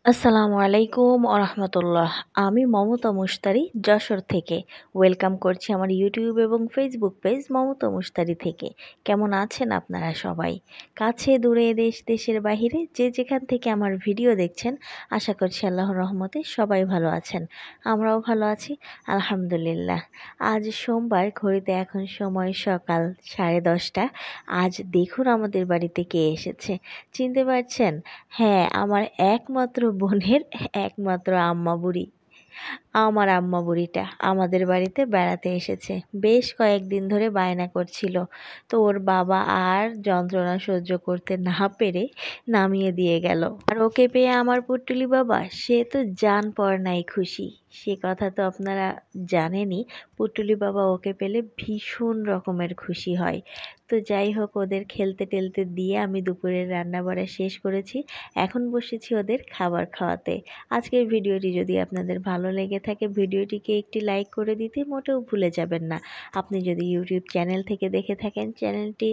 আসসালামু আলাইকুম আরহামতুল্লাহ। আমি মমতা মুশতারি যশোর থেকে ওয়েলকাম করছি আমার ইউটিউব এবং ফেসবুক পেজ মমতা মুশতারি থেকে। কেমন আছেন আপনারা সবাই? কাছে দূরে দেশের বাহিরে যে যেখান থেকে আমার ভিডিও দেখছেন, আশা করছি আল্লাহর রহমতে সবাই ভালো আছেন। আমরাও ভালো আছি আলহামদুলিল্লাহ। আজ সোমবার, ঘড়িতে এখন সময় সকাল 10:30। আজ দেখুন আমাদের বাড়িতে কে এসেছে, চিনতে পারছেন? হ্যাঁ, আমার একমাত্র বোনের একমাত্র আম্মা বুড়ি। আমার আম্মা বুড়িটা আমাদের বাড়িতে বেড়াতে এসেছে। বেশ কয়েকদিন ধরে বায়না করছিল, তো ওর বাবা আর যন্ত্রণা সহ্য করতে না পেরে নামিয়ে দিয়ে গেল। আর ওকে পেয়ে আমার পুটুলি বাবা সে তো জান পড় নাই খুশি। সে কথা তো আপনারা জানেনই। পুটুলি বাবা ওকে পেলে ভীষণ রকমের খুশি হয়। তো যাই হোক, ওদের খেলতে টেলতে দিয়ে আমি দুপুরের রান্না বাড়া শেষ করেছি। এখন বসেছি ওদের খাবার খাওয়াতে। আজকের ভিডিওটি যদি আপনাদের ভালো লেগে থাকে, ভিডিওটিকে একটি লাইক করে দিতে মোটেও ভুলে যাবেন না। আপনি যদি ইউটিউব চ্যানেল থেকে দেখে থাকেন, চ্যানেলটি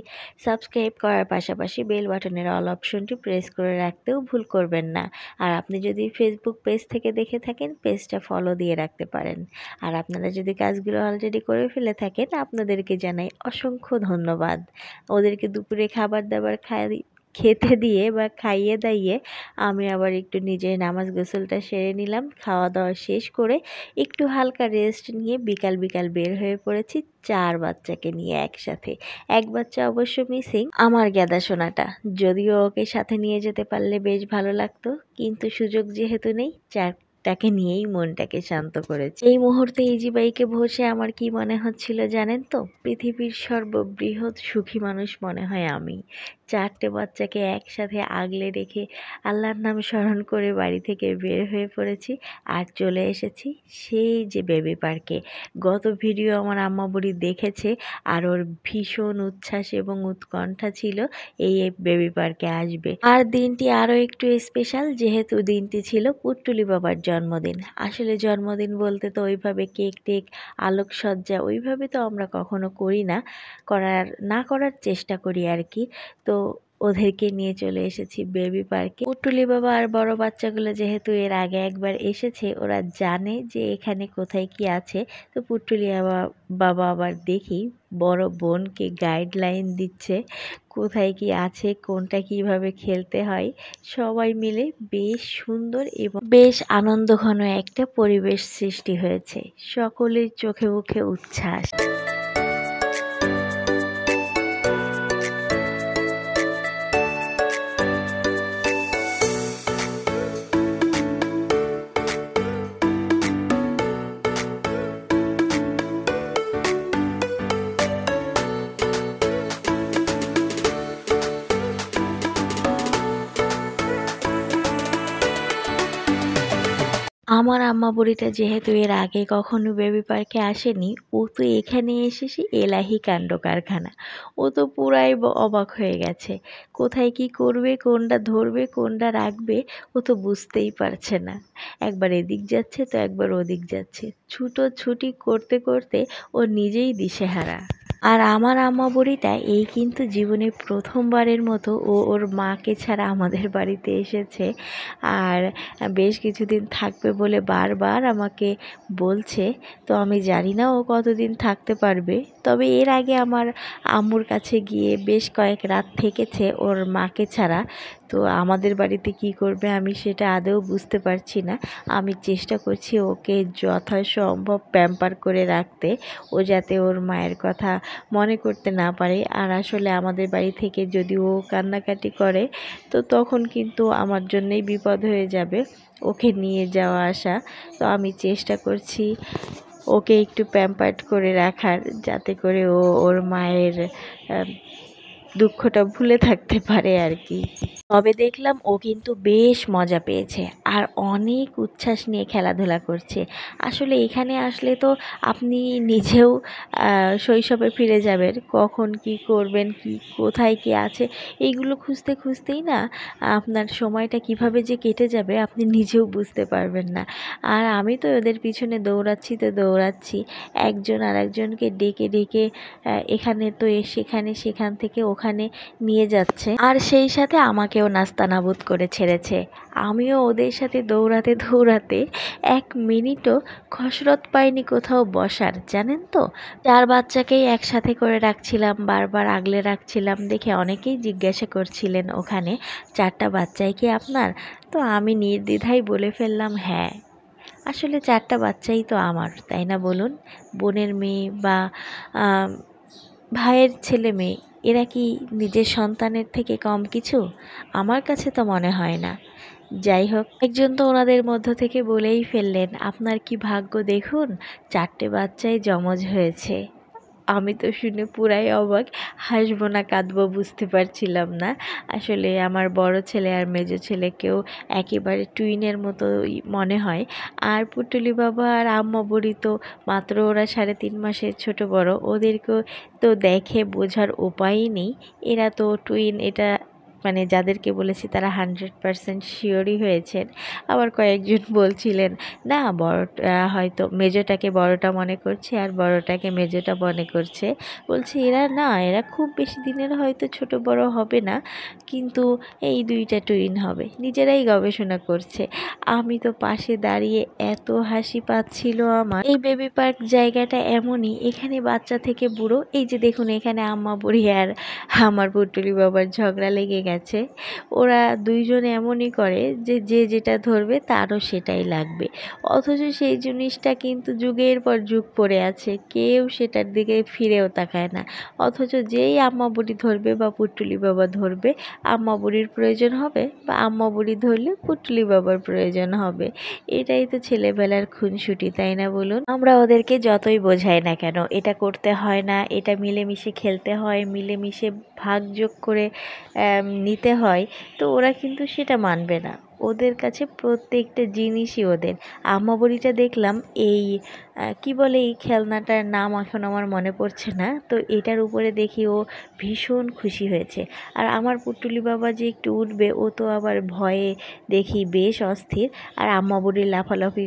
সাবস্ক্রাইব করার পাশাপাশি বেল বাটনের অল অপশনটি প্রেস করে রাখতেও ভুল করবেন না। আর আপনি যদি ফেসবুক পেজ থেকে দেখে থাকেন, পেজটা ফলো দিয়ে রাখতে পারেন। আর আপনারা যদি কাজগুলো অলরেডি করে ফেলে থাকেন, আপনাদেরকে জানাই অসংখ্য ধন্যবাদ। ওদেরকে দুপুরে খাবার দাবার খেতে দিয়ে বা খাইয়ে দাইয়ে আমি আবার একটু নিজের নামাজ গোসলটা সেরে নিলাম। খাওয়া দাওয়া শেষ করে একটু হালকা রেস্ট নিয়ে বিকাল বিকাল বের হয়ে পড়েছি 4 বাচ্চাকে নিয়ে একসাথে। এক বাচ্চা অবশ্য মিসিং, আমার গ্যাদা সোনাটা। যদিও ওকে সাথে নিয়ে যেতে পারলে বেশ ভালো লাগতো, কিন্তু সুযোগ যেহেতু নেই, তাকে নিয়েই মনটাকে শান্ত করেছি। এই মুহূর্তে ইজি বাইকে বসে আমার কি মনে হচ্ছিল জানেন তো? পৃথিবীর সর্ববৃহৎ সুখী মানুষ মনে হয় আমি। 4টে বাচ্চাকে একসাথে আগলে রেখে আল্লাহর নাম স্মরণ করে বাড়ি থেকে বের হয়ে পড়েছি আর চলে এসেছি সেই যে বেবি পার্কে। গত ভিডিও আমার আম্মা বুড়ি দেখেছে, আর ওর ভীষণ উচ্ছ্বাস এবং উৎকণ্ঠা ছিল এই বেবি পার্কে আসবে। আর দিনটি আরও একটু স্পেশাল, যেহেতু দিনটি ছিল পুটুলি বাবার জন্মদিন। আসলে জন্মদিন বলতে তো ওইভাবে কেক টেক আলোকসজ্জা ওইভাবে তো আমরা কখনো করি না, করার চেষ্টা করি আর কি। তো ওদেরকে নিয়ে চলে এসেছি বেবি পার্কে। পুটুলি বাবা আর বড় বাচ্চাগুলো যেহেতু এর আগে একবার এসেছে, ওরা জানে যে এখানে কোথায় কি আছে। তো পুটুলি বাবা আবার দেখি বড় বোনকে গাইডলাইন দিচ্ছে কোথায় কি আছে, কোনটা কিভাবে খেলতে হয়। সবাই মিলে বেশ সুন্দর এবং বেশ আনন্দঘন একটা পরিবেশ সৃষ্টি হয়েছে। সকলের চোখে মুখে উচ্ছ্বাস। আমার আম্মা বুড়িটা যেহেতু এর আগে কখনো বেবি পার্কে আসেনি, ও তো এখানে এসেছে এলাহি কাণ্ড কারখানা। ও তো পুরাই অবাক হয়ে গেছে। কোথায় কি করবে, কোনটা ধরবে, কোনটা রাখবে, ও তো বুঝতেই পারছে না। একবার এদিক যাচ্ছে তো একবার ওদিক যাচ্ছে, ছুটোছুটি করতে করতে ও নিজেই দিশেহারা। আর আমার আম্মা বুড়িটা এই কিন্তু জীবনে প্রথমবারের মতো ওর মাকে ছাড়া আমাদের বাড়িতে এসেছে। আর বেশ কিছুদিন থাকবে বলে বারবার আমাকে বলছে। তো আমি জানি না ও কতদিন থাকতে পারবে। তবে এর আগে আমার আম্মুর কাছে গিয়ে বেশ কয়েক রাত থেকেছে ওর মাকে ছাড়া। তো আমাদের বাড়িতে কি করবে আমি সেটা আদৌ বুঝতে পারছি না। আমি চেষ্টা করছি ওকে যথাসম্ভব প্যাম্পার করে রাখতে, ও যাতে ওর মায়ের কথা মনে করতে না পারে। আর আসলে আমাদের বাড়ি থেকে যদি ও কান্নাকাটি করে, তো তখন কিন্তু আমার জন্যই বিপদ হয়ে যাবে ওকে নিয়ে যাওয়া আসা। তো আমি চেষ্টা করছি ওকে একটু প্যাম্পার্ড করে রাখার, যাতে করে ও ওর মায়ের দুঃখটা ভুলে থাকতে পারে আর কি। তবে দেখলাম ও কিন্তু বেশ মজা পেয়েছে আর অনেক উচ্ছ্বাস নিয়ে খেলাধুলা করছে। আসলে এখানে আসলে তো আপনি নিজেও শৈশবে ফিরে যাবেন। কখন কি করবেন, কি কোথায় কি আছে, এইগুলো খুঁজতে খুঁজতেই না আপনার সময়টা কিভাবে যে কেটে যাবে আপনি নিজেও বুঝতে পারবেন না। আর আমি তো ওদের পিছনে দৌড়াচ্ছি তো দৌড়াচ্ছি, একজন আর একজনকে ডেকে ডেকে এখানে তো সেখানে, সেখান থেকে ওখানে ওখানে নিয়ে যাচ্ছে, আর সেই সাথে আমাকেও নাস্তানাবুদ করে ছেড়েছে। আমিও ওদের সাথে দৌড়াতে দৌড়াতে 1 মিনিটও কসরত পাইনি কোথাও বসার, জানেন তো। 4 বাচ্চাকেই একসাথে করে রাখছিলাম, বারবার আগলে রাখছিলাম দেখে অনেকেই জিজ্ঞাসা করছিলেন ওখানে, 4টা বাচ্চাই কি আপনার? তো আমি নির্দ্বিধায় বলে ফেললাম হ্যাঁ। আসলে 4টা বাচ্চাই তো আমার, তাই না বলুন? বোনের মেয়ে বা ভাইয়ের ছেলে মেয়ে, এরা কি নিজের সন্তানের থেকে কম কিছু? আমার কাছে তো মনে হয় না। যাই হোক, একজন তো ওনাদের মধ্য থেকে বলেই ফেললেন, আপনার কি ভাগ্য দেখুন, 4টে বাচ্চাই যমজ হয়েছে। আমি তো শুনে পুরাই অবাক, হাসবো না কাঁদবো বুঝতে পারছিলাম না। আসলে আমার বড় ছেলে আর মেজো ছেলেকেও একেবারে টুইনের মতোই মনে হয়। আর পুটুলি বাবা আর আম্মা বুড়ি তো মাত্র ওরা 3.5 মাসের ছোট বড়, ওদেরকেও তো দেখে বোঝার উপায়ই নেই এরা তো টুইন। এটা মানে যাদেরকে বলেছি তারা 100% শিওরই হয়েছেন। আবার কয়েকজন বলছিলেন না, বড়টা হয়তো মেজোটাকে বড়টা মনে করছে আর বড়টাকে মেজোটা মনে করছে। বলছে এরা না, এরা খুব বেশি দিনের হয়তো ছোট বড় হবে না, কিন্তু এই 2টা টুইন হবে। নিজেরাই গবেষণা করছে। আমি তো পাশে দাঁড়িয়ে এত হাসি পাচ্ছিল আমার। এই বেবি পার্ক জায়গাটা এমনই, এখানে বাচ্চা থেকে বুড়ো, এই যে দেখুন এখানে আম্মা বুড়ি আর আমার পুটুলি বাবার ঝগড়া লেগে গেছে। ওরা দুইজন এমনই করে যে যে যেটা ধরবে তারও সেটাই লাগবে, অথচ সেই জিনিসটা কিন্তু যুগের পর যুগ পড়ে আছে, কেউ সেটার দিকে ফিরেও তাকায় না। অথচ যেই আম্মা বুড়ি ধরবে বা পুটুলি বাবা ধরবে, আম্মা বুড়ির প্রয়োজন হবে, বা আম্মা বুড়ি ধরলে পুটুলি বাবার প্রয়োজন হবে। এটাই তো ছেলেবেলার খুনসুটি, তাই না বলুন? আমরা ওদেরকে যতই বোঝাই না কেন, এটা করতে হয় না, এটা মিলেমিশে খেলতে হয়, মিলেমিশে ভাগযোগ করে নিতে হয়, তো ওরা কিন্তু সেটা মানবে না। ওদের কাছে প্রত্যেকটা জিনিসই ওদের। আম্মা বুড়িটা দেখলাম এই কি বলে এই খেলনাটার নাম এখন আমার মনে পড়ছে না, তো এটার উপরে দেখি ও ভীষণ খুশি হয়েছে। আর আমার পুটুলি বাবা যে একটু উঠবে, ও তো আবার ভয়ে দেখি বেশ অস্থির। আর আম্মা বুড়ির লাফালাফি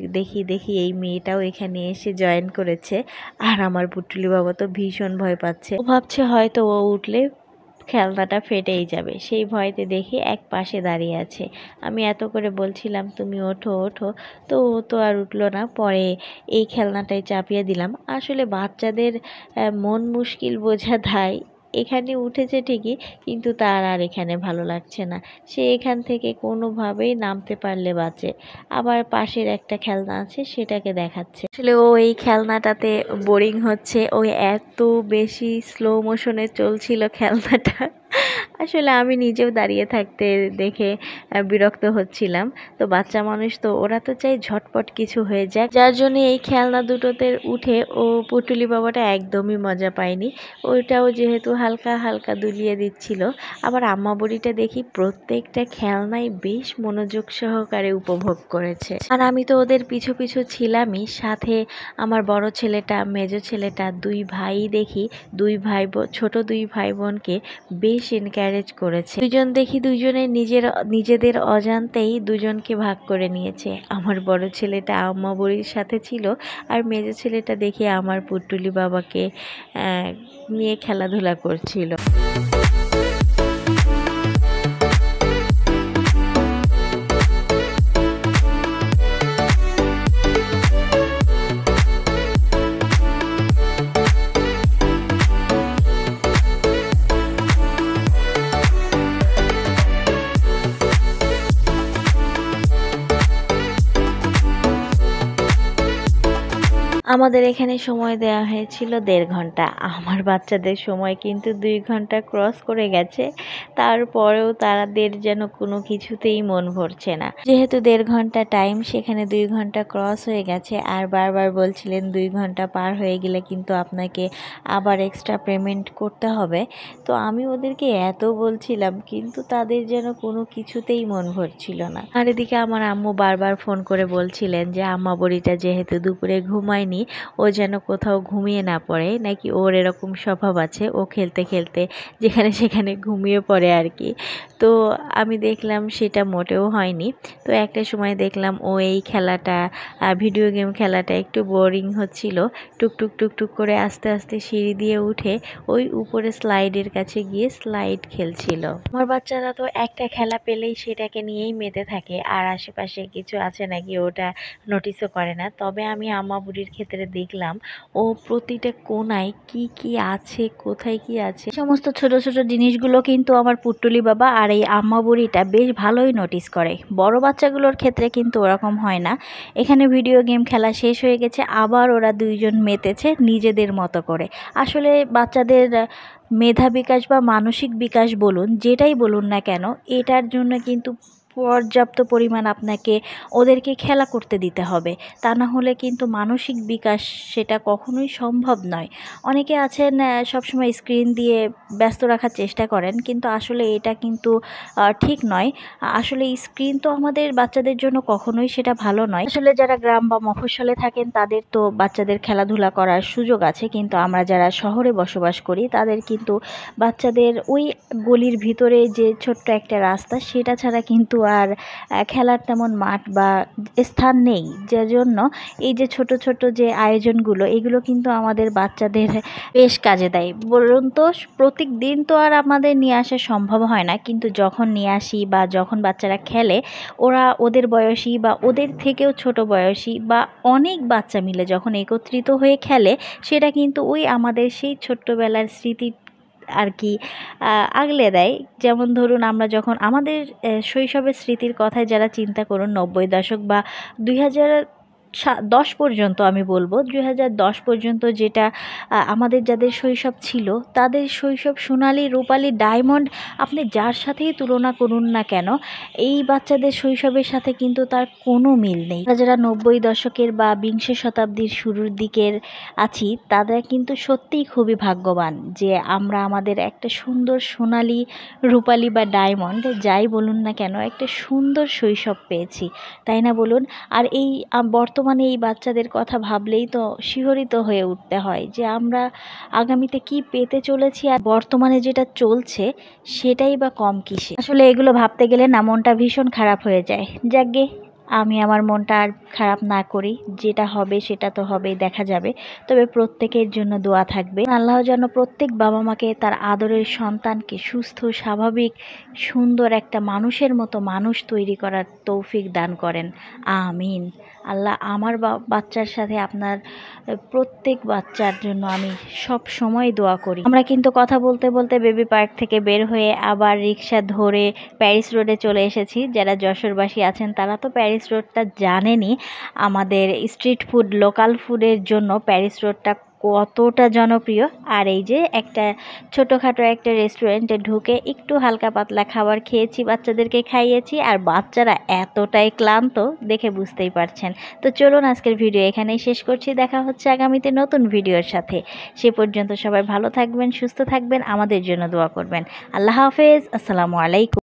দেখি এই মেয়েটাও এখানে এসে জয়েন করেছে। আর আমার পুটুলি বাবা তো ভীষণ ভয় পাচ্ছে, ও ভাবছে হয়তো ও উঠলে খেলনাটা ফেটেই যাবে, সেই ভয়তে দেখি এক পাশে দাঁড়িয়ে আছে। আমি এত করে বলছিলাম তুমি ওঠো ওঠো, তো ও তো আর উঠলো না। পরে এই খেলনাটাই চাপিয়ে দিলাম। আসলে বাচ্চাদের মন মুশকিল বোঝা দায়। এখানে উঠেছে ঠিকই, কিন্তু তার আর এখানে ভালো লাগছে না। সে এখান থেকে কোনোভাবেই নামতে পারলে বাঁচে। আবার পাশের একটা খেলনা আছে, সেটাকে দেখাচ্ছে। আসলে ও এই খেলনাটাতে বোরিং হচ্ছে, ওই এত বেশি স্লো মোশনে চলছিল খেলনাটা। আসলে আমি নিজেও দাঁড়িয়ে থাকতে দেখে বিরক্ত হচ্ছিলাম। তো বাচ্চা মানুষ তো, ওরা তো চাই ঝটপট কিছু হয়ে যাক, যার জন্য এই খেলনা দুটোতে উঠে ও পুটুলি বাবাটা একদমই মজা পায়নি। ওইটাও যেহেতু হালকা হালকা দুলিয়ে দিচ্ছিল। আবার আম্মা বুড়িটা দেখি প্রত্যেকটা খেলনাই বেশ মনোযোগ সহকারে উপভোগ করেছে। আর আমি তো ওদের পিছু পিছু ছিলামই, সাথে আমার বড় ছেলেটা মেজো ছেলেটা 2 ভাই দেখি, ছোট 2 ভাই বোনকে বেশ এনকারেজ করেছে। দুজন দেখি দুজনের নিজেদের অজান্তেই দুজনকে ভাগ করে নিয়েছে। আমার বড় ছেলেটা আম্মা বুড়ির সাথে ছিল, আর মেজো ছেলেটা দেখি আমার পুটুলি বাবাকে নিয়ে খেলাধুলা করছিল। আমাদের এখানে সময় দেওয়া হয়েছিল 1.5 ঘন্টা। আমার বাচ্চাদের সময় কিন্তু 2 ঘন্টা ক্রস করে গেছে। তারপরেও তাদের যেন কোনো কিছুতেই মন ভরছে না। যেহেতু 1.5 ঘন্টা টাইম, সেখানে 2 ঘন্টা ক্রস হয়ে গেছে। আর বারবার বলছিলেন 2 ঘন্টা পার হয়ে গেলে কিন্তু আপনাকে আবার এক্সট্রা পেমেন্ট করতে হবে। তো আমি ওদেরকে এত বলছিলাম, কিন্তু তাদের যেন কোনো কিছুতেই মন ভরছিল না। আর এদিকে আমার আম্মু বারবার ফোন করে বলছিলেন যে আম্মা বুড়িটা যেহেতু দুপুরে ঘুমায়নি, ও যেন কোথাও ঘুমিয়ে না পড়ে, নাকি ওর এরকম স্বভাব আছে ও খেলতে খেলতে যেখানে সেখানে ঘুমিয়ে পড়ে আর কি। তো আমি দেখলাম সেটা মোটেও হয়নি। তো একটা সময় দেখলাম ও এই খেলাটা ভিডিও গেম খেলাটা একটু বোরিং হচ্ছিল, টুকটুক টুকটুক করে আস্তে আস্তে সিঁড়ি দিয়ে উঠে ওই উপরে স্লাইডের কাছে গিয়ে স্লাইড খেলছিল। আমার বাচ্চারা তো একটা খেলা পেলেই সেটাকে নিয়েই মেতে থাকে, আর আশেপাশে কিছু আছে নাকি ওটা নোটিসও করে না। তবে আমি আম্মা বুড়ির ক্ষেত্রে দেখলাম ও প্রতিটা কোণায় কি কি আছে, কোথায় কি আছে, সমস্ত ছোট ছোট জিনিসগুলো কিন্তু আমার পুট্টুলি বাবা আর এই আম্মা বুড়িটা বেশ ভালোই নোটিস করে। বড় বাচ্চাগুলোর ক্ষেত্রে কিন্তু ওরকম হয় না। এখানে ভিডিও গেম খেলা শেষ হয়ে গেছে, আবার ওরা দুইজন মেতেছে নিজেদের মতো করে। আসলে বাচ্চাদের মেধা বিকাশ বা মানসিক বিকাশ বলুন, যেটাই বলুন না কেন, এটার জন্য কিন্তু পর্যাপ্ত পরিমাণ আপনাকে ওদেরকে খেলা করতে দিতে হবে। তা না হলে কিন্তু মানসিক বিকাশ সেটা কখনোই সম্ভব নয়। অনেকে আছেন সবসময় স্ক্রিন দিয়ে ব্যস্ত রাখার চেষ্টা করেন, কিন্তু আসলে এটা কিন্তু ঠিক নয়। আসলে স্ক্রিন তো আমাদের বাচ্চাদের জন্য কখনোই সেটা ভালো নয়। আসলে যারা গ্রাম বা মফস্বলে থাকেন তাদের তো বাচ্চাদের খেলাধুলা করার সুযোগ আছে, কিন্তু আমরা যারা শহরে বসবাস করি তাদের কিন্তু বাচ্চাদের ওই গলির ভিতরে যে ছোট্ট একটা রাস্তা, সেটা ছাড়া কিন্তু আর খেলার তেমন মাঠ বা স্থান নেই। যার জন্য এই যে ছোট ছোট যে আয়োজনগুলো, এগুলো কিন্তু আমাদের বাচ্চাদের বেশ কাজে দেয়। বলুন তো, প্রত্যেক দিন তো আর আমাদের নিয়ে আসা সম্ভব হয় না, কিন্তু যখন নিয়ে আসি বা যখন বাচ্চারা খেলে, ওরা ওদের বয়সী বা ওদের থেকেও ছোট বয়সী বা অনেক বাচ্চা মিলে যখন একত্রিত হয়ে খেলে, সেটা কিন্তু ওই আমাদের সেই ছোট্টবেলার স্মৃতি আর কি আগলে দেয়। যেমন ধরুন, আমরা যখন আমাদের শৈশবের স্মৃতির কথায় যারা চিন্তা করুন, 90 দশক বা 2010 পর্যন্ত, আমি বলবো 2010 পর্যন্ত, যেটা আমাদের যাদের শৈশব ছিল তাদের শৈশব সোনালি, রূপালি, ডায়মন্ড, আপনি যার সাথেই তুলনা করুন না কেন, এই বাচ্চাদের শৈশবের সাথে কিন্তু তার কোনো মিল নেই। আমরা যারা 90 দশকের বা বিংশ শতাব্দীর শুরুর দিকের আছি, তারা কিন্তু সত্যিই খুবই ভাগ্যবান যে আমরা আমাদের একটা সুন্দর সোনালি, রূপালি বা ডায়মন্ড যাই বলুন না কেন, একটা সুন্দর শৈশব পেয়েছি, তাই না বলুন? আর এই বর্তমানে এই বাচ্চাদের কথা ভাবলেই তো শিহরিত হয়ে উঠতে হয় যে আমরা আগামীতে কি পেতে চলেছি, আর বর্তমানে যেটা চলছে সেটাই বা কম কিসে। আসলে এগুলো ভাবতে গেলে না মনটা ভীষণ খারাপ হয়ে যায়। যাকগে, আমি আমার মনটা আর খারাপ না করি, যেটা হবে সেটা তো হবেই, দেখা যাবে। তবে প্রত্যেকের জন্য দোয়া থাকবে, আল্লাহ যেন প্রত্যেক বাবা মাকে তার আদরের সন্তানকে সুস্থ, স্বাভাবিক, সুন্দর একটা মানুষের মতো মানুষ তৈরি করার তৌফিক দান করেন। আমিন। আল্লাহ আমার বাচ্চার সাথে আপনার প্রত্যেক বাচ্চার জন্য আমি সব সময় দোয়া করি। আমরা কিন্তু কথা বলতে বলতে বেবি পার্ক থেকে বের হয়ে আবার রিক্সা ধরে প্যারিস রোডে চলে এসেছি। যারা যশোরবাসী আছেন তারা তো প্যারিস রোডটা জানেনই। আমাদের স্ট্রিট ফুড, লোকাল ফুডের জন্য প্যারিস রোডটা কতটা জনপ্রিয়। আর এই যে একটা ছোটোখাটো একটা রেস্টুরেন্টে ঢুকে একটু হালকা পাতলা খাবার খেয়েছি, বাচ্চাদেরকে খাইয়েছি, আর বাচ্চারা এতটাই ক্লান্ত দেখে বুঝতেই পারছেন। তো চলুন আজকের ভিডিও এখানেই শেষ করছি, দেখা হচ্ছে আগামীতে নতুন ভিডিওর সাথে। সে পর্যন্ত সবাই ভালো থাকবেন, সুস্থ থাকবেন, আমাদের জন্য দোয়া করবেন। আল্লাহ হাফেজ, আসসালামু আলাইকুম।